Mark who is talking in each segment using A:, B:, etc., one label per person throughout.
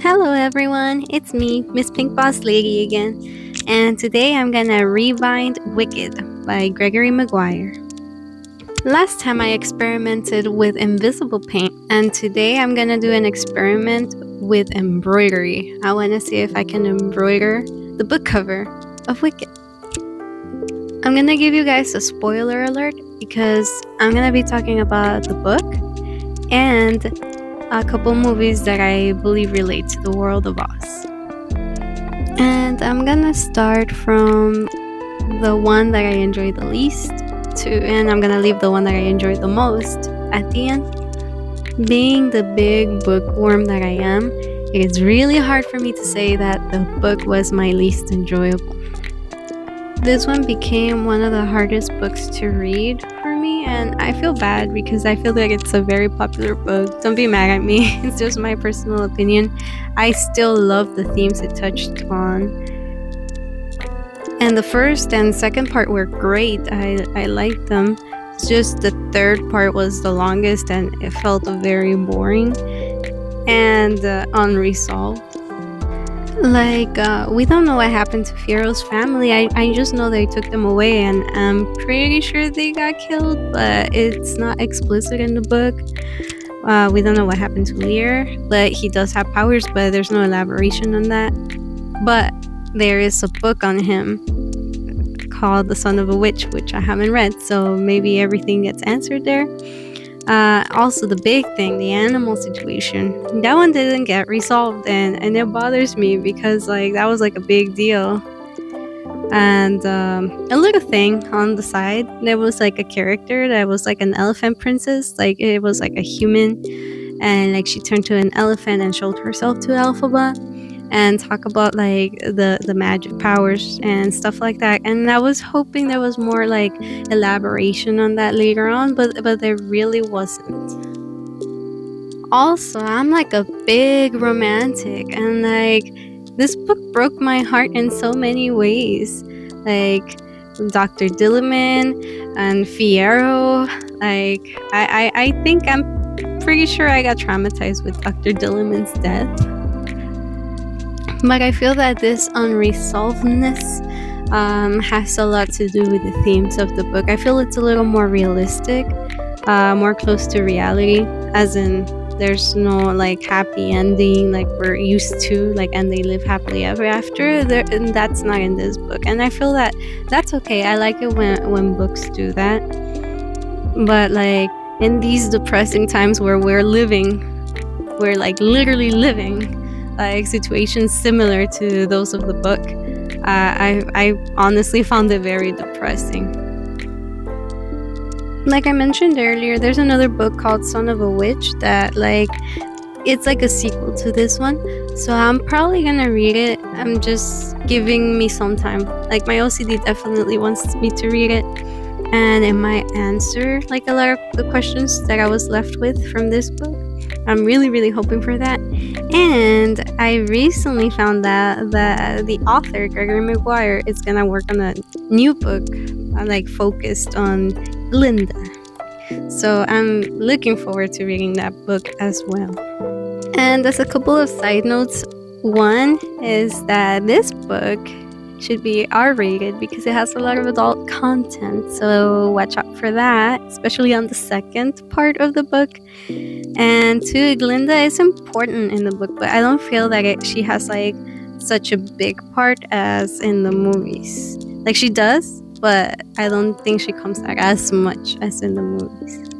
A: Hello everyone, it's me, Miss Pink Boss Lady again, and today I'm gonna rewind Wicked by Gregory Maguire. Last time I experimented with invisible paint, and today I'm gonna do an experiment with embroidery. I wanna see if I can embroider the book cover of Wicked. I'm gonna give you guys a spoiler alert because I'm gonna be talking about the book and a couple movies that I believe relate to the world of Oz. And I'm gonna start from the one that I enjoy the least and I'm gonna leave the one that I enjoy the most at the end. Being the big bookworm that I am, it is really hard for me to say that the book was my least enjoyable. This one became one of the hardest books to read for me, and I feel bad because I feel like it's a very popular book. Don't be mad at me, it's just my personal opinion. I still love the themes it touched on. And the first and second part were great. I liked them. It's just the third part was the longest and it felt very boring and unresolved. We don't know what happened to Fiero's family. I just know they took them away, and I'm pretty sure they got killed, but it's not explicit in the book. We don't know what happened to Lear, but he does have powers, but there's no elaboration on that. But there is a book on him called The Son of a Witch, which I haven't read, so maybe everything gets answered there. Also, the big thing, the animal situation, that one didn't get resolved, and it bothers me because that was a big deal. And a little thing on the side, there was a character that was an elephant princess. It was a human, and she turned to an elephant and showed herself to Elphaba and talk about the magic powers and stuff like that. And I was hoping there was more elaboration on that later on, but there really wasn't. Also, I'm a big romantic, and this book broke my heart in so many ways. Dr. Dilliman and Fiero. I think I'm pretty sure I got traumatized with Dr. Dilliman's death. But I feel that this unresolvedness has a lot to do with the themes of the book. I feel it's a little more realistic, more close to reality, as in there's no happy ending like we're used to, and they live happily ever after. And that's not in this book. And I feel that that's okay. I like it when books do that. But in these depressing times where we're literally living situations similar to those of the book, I honestly found it very depressing. Like I mentioned earlier, there's another book called Son of a Witch that it's a sequel to this one, so I'm probably gonna read it. I'm just giving me some time. My OCD definitely wants me to read it, and it might answer a lot of the questions that I was left with from this book. I'm really, really hoping for that. And I recently found that the author, Gregory Maguire, is gonna work on a new book focused on Glinda. So I'm looking forward to reading that book as well. And as a couple of side notes, one is that this book should be R-rated because it has a lot of adult content, so watch out for that, especially on the second part of the book. And two, Glinda is important in the book, but I don't feel that she has such a big part as in the movies. She does, but I don't think she comes out as much as in the movies.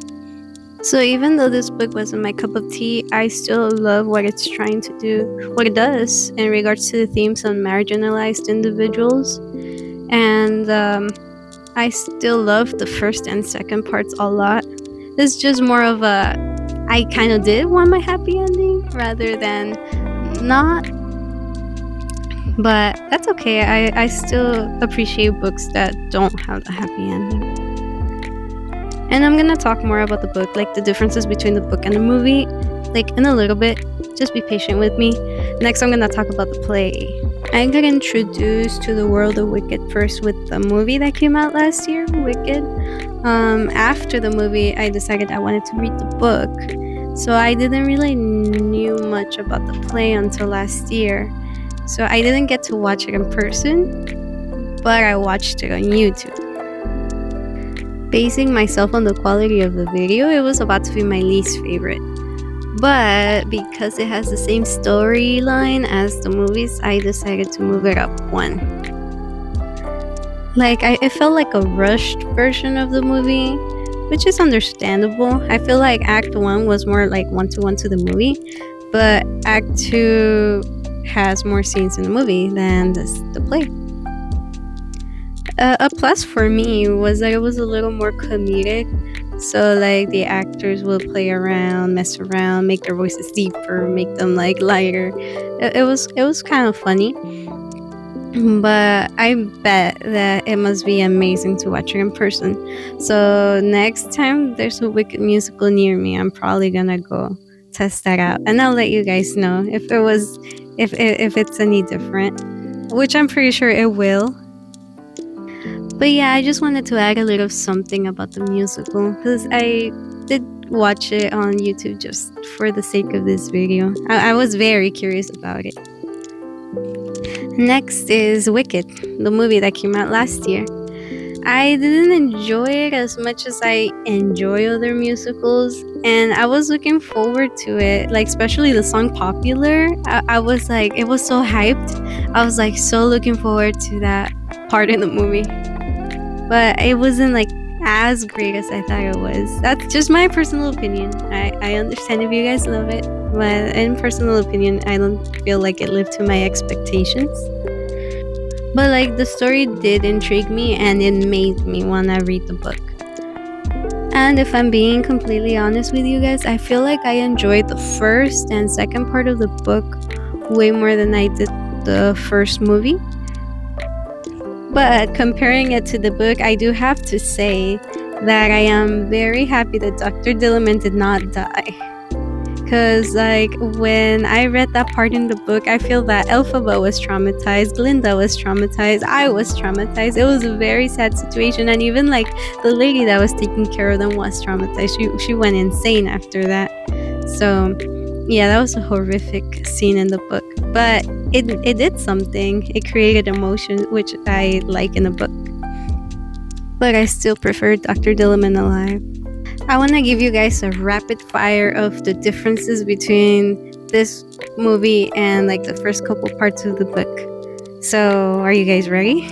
A: So even though this book wasn't my cup of tea, I still love what it's trying to do, what it does in regards to the themes on marginalized individuals. And I still love the first and second parts a lot. It's just more of I kind of did want my happy ending rather than not. But that's okay. I still appreciate books that don't have a happy ending. And I'm gonna talk more about the book, the differences between the book and the movie, in a little bit. Just be patient with me. Next, I'm gonna talk about the play. I got introduced to the world of Wicked first with the movie that came out last year, Wicked. After the movie, I decided I wanted to read the book. So I didn't really knew much about the play until last year. So I didn't get to watch it in person, but I watched it on YouTube. Basing myself on the quality of the video, it was about to be my least favorite. But because it has the same storyline as the movies, I decided to move it up one. It felt like a rushed version of the movie, which is understandable. I feel like Act 1 was more like one to the movie, but Act 2 has more scenes in the movie than the play. A plus for me was that it was a little more comedic. So like the actors will play around, mess around, make their voices deeper, make them like lighter. It was kind of funny. But I bet that it must be amazing to watch it in person. So next time there's a Wicked musical near me, I'm probably gonna go test that out, and I'll let you guys know if it's any different, which I'm pretty sure it will. But yeah, I just wanted to add a little something about the musical because I did watch it on YouTube just for the sake of this video. I was very curious about it. Next is Wicked, the movie that came out last year. I didn't enjoy it as much as I enjoy other musicals, and I was looking forward to it, like especially the song Popular. I was like, it was so hyped. I was like so looking forward to that part in the movie. But it wasn't like as great as I thought it was. That's just my personal opinion. I understand if you guys love it, but in personal opinion, I don't feel like it lived to my expectations. But like the story did intrigue me and it made me want to read the book. And if I'm being completely honest with you guys, I feel like I enjoyed the first and second part of the book way more than I did the first movie. But comparing it to the book, I do have to say that I am very happy that Dr. Dillerman did not die. Because, like, when I read that part in the book, I feel that Elphaba was traumatized, Glinda was traumatized, I was traumatized. It was a very sad situation. And even, like, the lady that was taking care of them was traumatized. She went insane after that. So, yeah, that was a horrific scene in the book. But it did something. It created emotion, which I like in the book. But I still prefer Dr. Dillerman alive. I want to give you guys a rapid fire of the differences between this movie and like the first couple parts of the book. So, are you guys ready?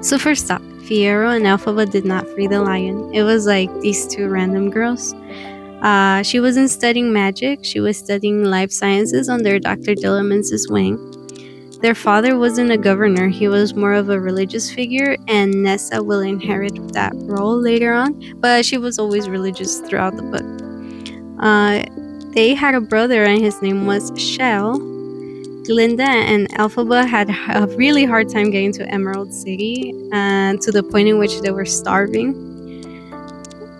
A: So first up, Fiyero and Elphaba did not free the lion. It was like these two random girls. She wasn't studying magic. She was studying life sciences under Dr. Dillerman's wing. Their father wasn't a governor. He was more of a religious figure, and Nessa will inherit that role later on, but she was always religious throughout the book. They had a brother, and his name was Shell. Glinda and Elphaba had a really hard time getting to Emerald City, to the point in which they were starving.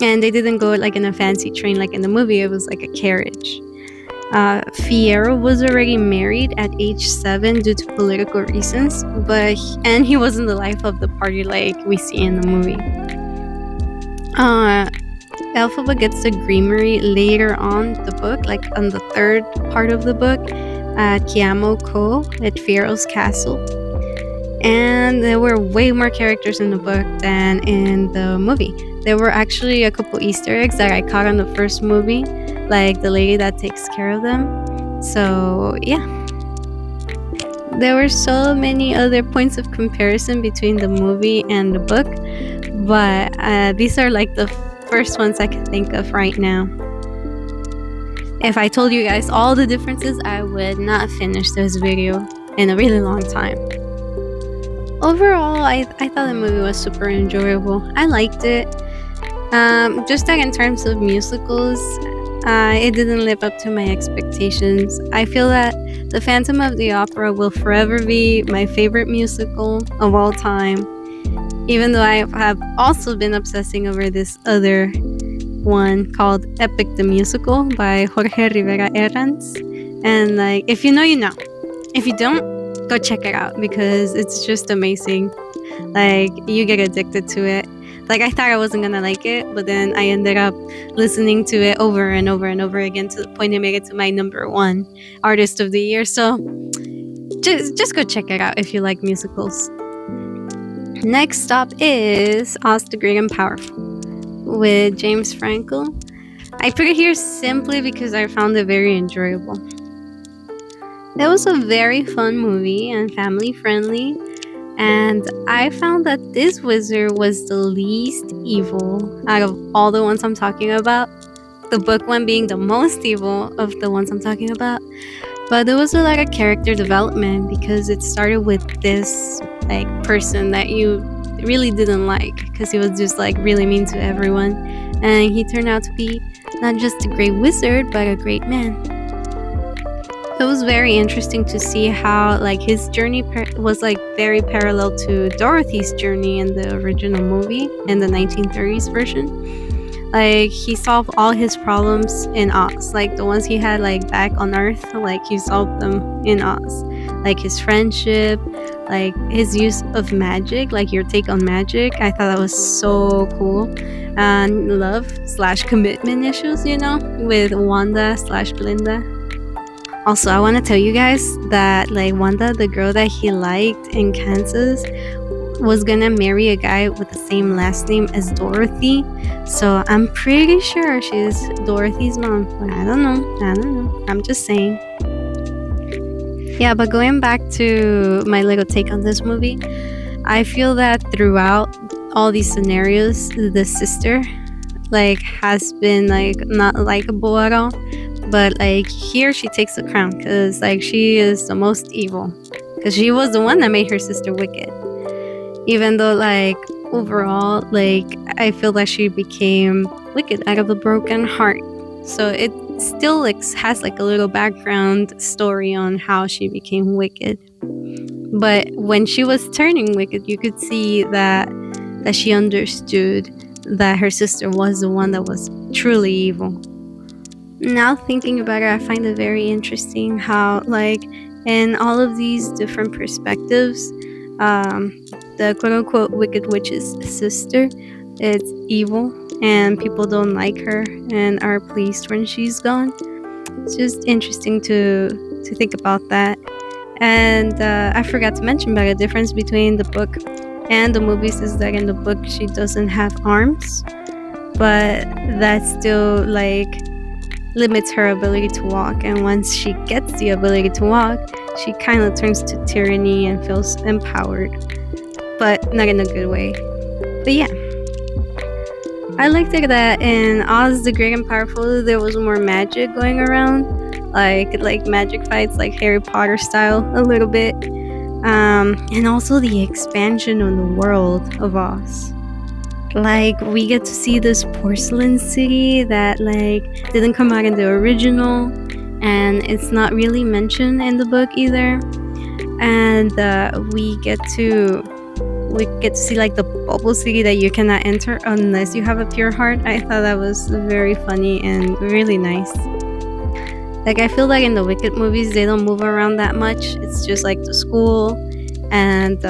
A: And they didn't go like in a fancy train like in the movie. It was like a carriage. Fiyero was already married at age 7 due to political reasons, and he wasn't the life of the party like we see in the movie. Elphaba gets the Greenery later on the book, like on the third part of the book, at Kiamo Ko at Fiyero's castle. And there were way more characters in the book than in the movie. There were actually a couple Easter eggs that I caught in the first movie, like the lady that takes care of them. So yeah, there were so many other points of comparison between the movie and the book, but these are like the first ones I can think of right now. If I told you guys all the differences, I would not finish this video in a really long time. Overall, I thought the movie was super enjoyable. I liked it. Just that in terms of musicals, it didn't live up to my expectations. I feel that The Phantom of the Opera will forever be my favorite musical of all time, even though I have also been obsessing over this other one called Epic the Musical by Jorge Rivera Herranz. And like, if you know, you know. If you don't, go check it out because it's just amazing. Like, you get addicted to it. Like, I thought I wasn't gonna like it, but then I ended up listening to it over and over and over again to the point it made it to my number one artist of the year. So just go check it out if you like musicals. Next stop is Oz the Great and Powerful with James Franco. I put it here simply because I found it very enjoyable. It was a very fun movie and family friendly, and I found that this wizard was the least evil out of all the ones I'm talking about. The book one being the most evil of the ones I'm talking about. But there was a lot of character development because it started with this like person that you really didn't like because he was just like really mean to everyone, and he turned out to be not just a great wizard but a great man. It was very interesting to see how like his journey was like very parallel to Dorothy's journey in the original movie in the 1930s version. Like he solved all his problems in Oz, like the ones he had like back on Earth, like he solved them in Oz. Like his friendship, like his use of magic, like your take on magic. I thought that was so cool. And love / commitment issues, you know, with Wanda / Glinda. Also, I want to tell you guys that like Wanda, the girl that he liked in Kansas, was gonna marry a guy with the same last name as Dorothy. So I'm pretty sure she's Dorothy's mom. But I don't know. I'm just saying. Yeah, but going back to my little take on this movie, I feel that throughout all these scenarios, the sister like has been like not likable at all. But like here she takes the crown because like she is the most evil because she was the one that made her sister wicked. Even though like overall like I feel that she became wicked out of a broken heart. So it still like has like a little background story on how she became wicked. But when she was turning wicked, you could see that she understood that her sister was the one that was truly evil. Now thinking about it, I find it very interesting how like in all of these different perspectives, the quote-unquote wicked witch's sister is evil and people don't like her and are pleased when she's gone. It's just interesting to think about that. And I forgot to mention about the difference between the book and the movies is that in the book she doesn't have arms, but that still like limits her ability to walk, and once she gets the ability to walk, she kind of turns to tyranny and feels empowered, but not in a good way. But yeah, I liked it that in Oz the Great and Powerful there was more magic going around, like magic fights like Harry Potter style a little bit, and also the expansion on the world of Oz. Like we get to see this porcelain city that like didn't come out in the original, and it's not really mentioned in the book either. And we get to see like the bubble city that you cannot enter unless you have a pure heart. I thought that was very funny and really nice. Like I feel like in the Wicked movies they don't move around that much. It's just like the school and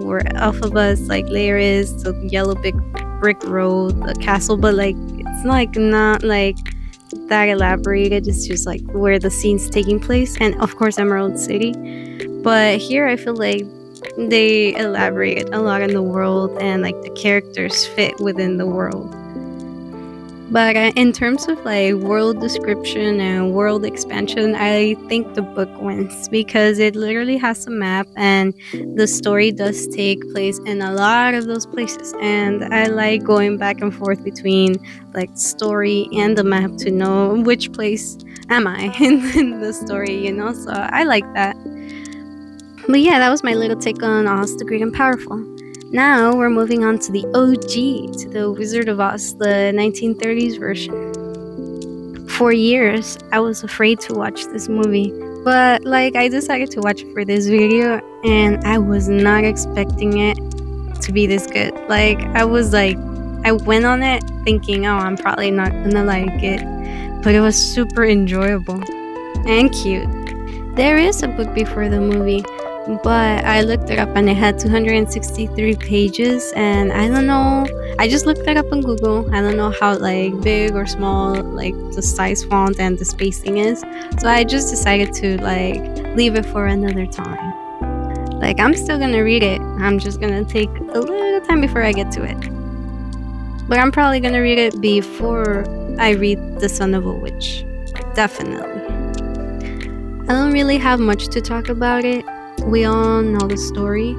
A: where Elphaba's like lair is, the yellow big brick road, the castle, but like it's like not like that elaborated. It's just like where the scene's taking place, and of course Emerald City. But here I feel like they elaborated a lot in the world and like the characters fit within the world. But in terms of like world description and world expansion, I think the book wins because it literally has a map and the story does take place in a lot of those places. And I like going back and forth between like story and the map to know which place am I in the story, you know? So I like that. But yeah, that was my little take on Oz the Great and Powerful. Now we're moving on to the OG, to the Wizard of Oz, the 1930s version. For years, I was afraid to watch this movie, but like I decided to watch it for this video, and I was not expecting it to be this good. Like I went on it thinking, oh, I'm probably not gonna like it, but it was super enjoyable and cute. There is a book before the movie, but I looked it up and it had 263 pages, and I don't know. I just looked it up on Google. I don't know how like big or small like the size font and the spacing is. So I just decided to like leave it for another time. Like I'm still gonna read it. I'm just gonna take a little time before I get to it. But I'm probably gonna read it before I read The Son of a Witch. Definitely. I don't really have much to talk about it. We all know the story.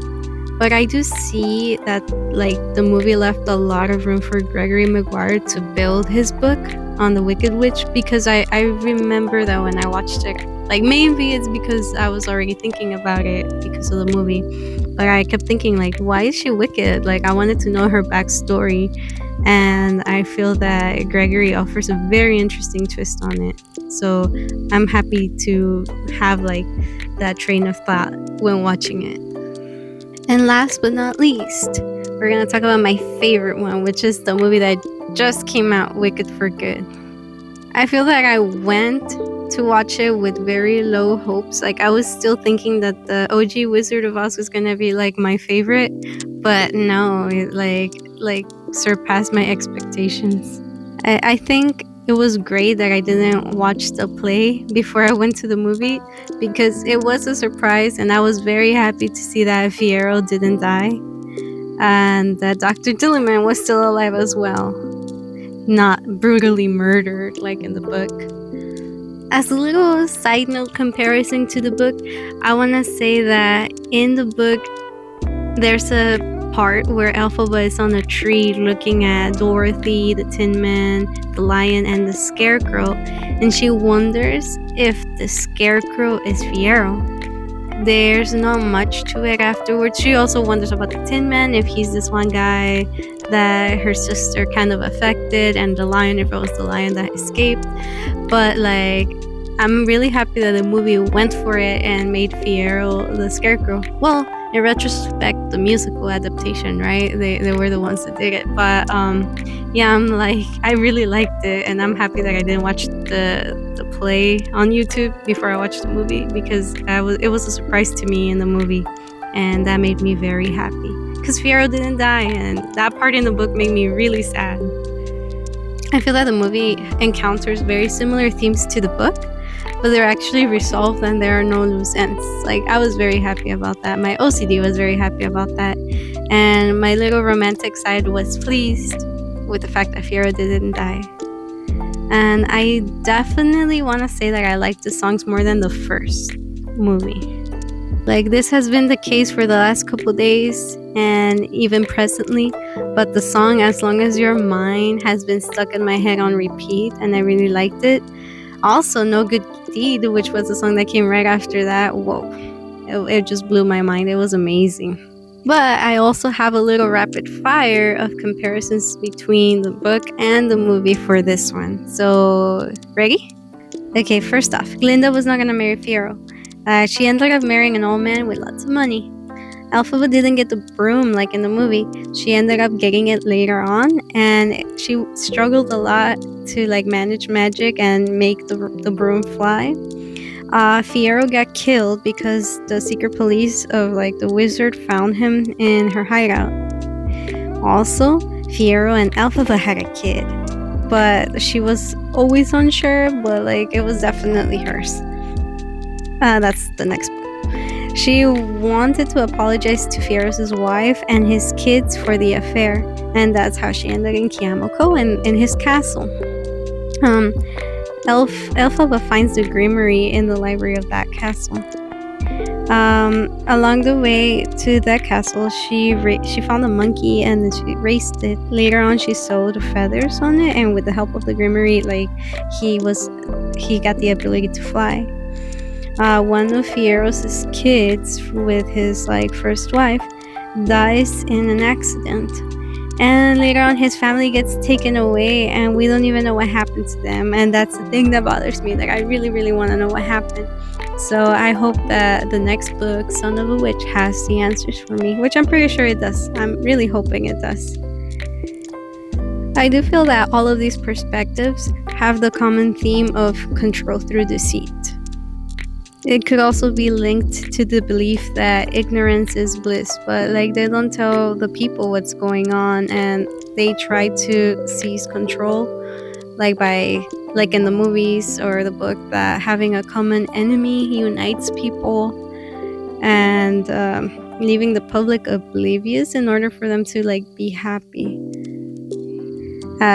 A: But I do see that like the movie left a lot of room for Gregory Maguire to build his book on the Wicked Witch, because I remember that when I watched it, like maybe it's because I was already thinking about it because of the movie, but I kept thinking like, why is she wicked? Like I wanted to know her backstory, and I feel that Gregory offers a very interesting twist on it. So I'm happy to have like that train of thought when watching it. And last but not least, we're going to talk about my favorite one, which is the movie that just came out, Wicked for Good. I feel that I went to watch it with very low hopes. Like I was still thinking that the OG Wizard of Oz was going to be like my favorite, but no, it like surpassed my expectations. I think it was great that I didn't watch the play before I went to the movie, because it was a surprise, and I was very happy to see that Fiyero didn't die and that Dr. Dillerman was still alive as well, not brutally murdered like in the book. As a little side note comparison to the book, I want to say that in the book there's a part where Elphaba is on a tree looking at Dorothy, the Tin Man, the lion, and the scarecrow, and she wonders if the scarecrow is Fiyero. There's not much to it afterwards. She also wonders about the Tin Man, if he's this one guy that her sister kind of affected, and the lion, if it was the lion that escaped. But like, I'm really happy that the movie went for it and made Fiyero the scarecrow. Well, in retrospect, the musical adaptation, right? They were the ones that did it. But yeah, I'm like, I really liked it, and I'm happy that I didn't watch the play on YouTube before I watched the movie, because it was a surprise to me in the movie, and that made me very happy. Because Fiyero didn't die, and that part in the book made me really sad. I feel that the movie encounters very similar themes to the book, but they're actually resolved and there are no loose ends. Like, I was very happy about that. My OCD was very happy about that. And my little romantic side was pleased with the fact that Fiyero didn't die. And I definitely want to say that I like the songs more than the first movie. Like, this has been the case for the last couple days and even presently, but the song As Long As You're Mine has been stuck in my head on repeat, and I really liked it. Also, No Good Deed, which was the song that came right after that. Whoa, it just blew my mind. It was amazing. But I also have a little rapid fire of comparisons between the book and the movie for this one. So, ready? Okay, first off, Glinda was not going to marry Fiyero. She ended up marrying an old man with lots of money. Elphaba didn't get the broom like in the movie. She ended up getting it later on, and she struggled a lot to like manage magic and make the broom fly. Fiyero got killed because the secret police of like the wizard found him in her hideout. Also, Fiyero and Elphaba had a kid, but she was always unsure, but like it was definitely hers. That's the next book. She wanted to apologize to Fiyero's wife and his kids for the affair, and that's how she ended in Kiamoko and in his castle. Elphaba finds the grimoire in the library of that castle. Along the way to that castle, she found a monkey and then she raised it. Later on, she sewed feathers on it, and with the help of the grimoire, like he got the ability to fly. One of Fiyero's kids with his like first wife dies in an accident, and later on his family gets taken away, and we don't even know what happened to them. And that's the thing that bothers me. Like, I really want to know what happened. So I hope that the next book, Son of a Witch, has the answers for me, which I'm pretty sure it does. I'm really hoping it does. I do feel that all of these perspectives have the common theme of control through deceit. It could also be linked to the belief that ignorance is bliss, but like they don't tell the people what's going on, and they try to seize control, like by like in the movies or the book, that having a common enemy unites people, and leaving the public oblivious in order for them to like be happy,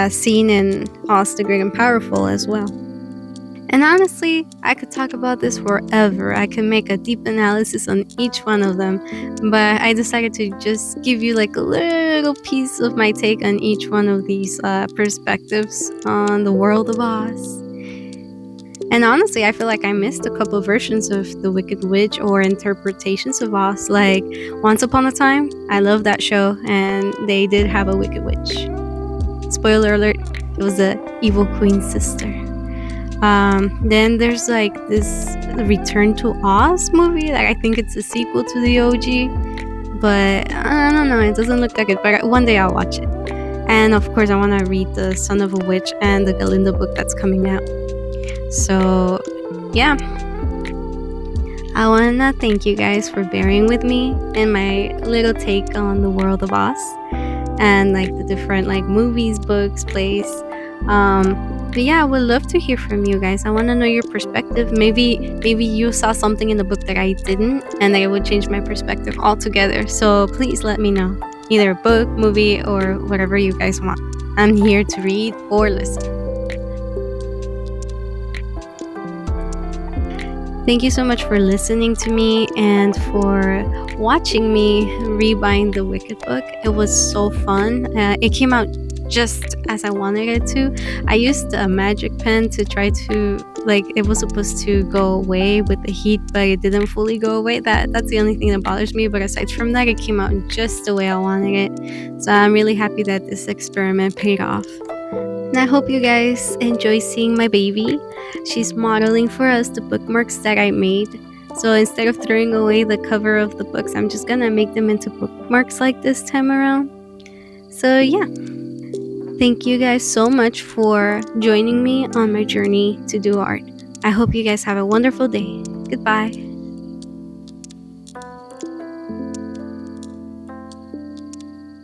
A: seen in Oz the Great and Powerful as well. And honestly, I could talk about this forever. I can make a deep analysis on each one of them, but I decided to just give you like a little piece of my take on each one of these perspectives on the world of Oz. And honestly, I feel like I missed a couple versions of The Wicked Witch or interpretations of Oz. Like Once Upon a Time, I love that show, and they did have a Wicked Witch. Spoiler alert, it was the evil queen's sister. Then there's like this Return to Oz movie. Like I think it's a sequel to the OG, but I don't know. It doesn't look that good. But one day I'll watch it. And of course, I want to read the Son of a Witch and the Galinda book that's coming out. So yeah, I want to thank you guys for bearing with me and my little take on the world of Oz and like the different like movies, books, plays. But yeah, I would love to hear from you guys. I want to know your perspective. Maybe you saw something in the book that I didn't, and that it would change my perspective altogether. So please let me know. Either a book, movie, or whatever you guys want. I'm here to read or listen. Thank you so much for listening to me and for watching me rebind the Wicked book. It was so fun. It came out just as I wanted it to. I used a magic pen to try to, like, it was supposed to go away with the heat, but it didn't fully go away. That's the only thing that bothers me. But aside from that, it came out just the way I wanted it. So I'm really happy that this experiment paid off. And I hope you guys enjoy seeing my baby. She's modeling for us the bookmarks that I made. So instead of throwing away the cover of the books, I'm just gonna make them into bookmarks like this time around. So yeah. Thank you guys so much for joining me on my journey to do art. I hope you guys have a wonderful day. Goodbye.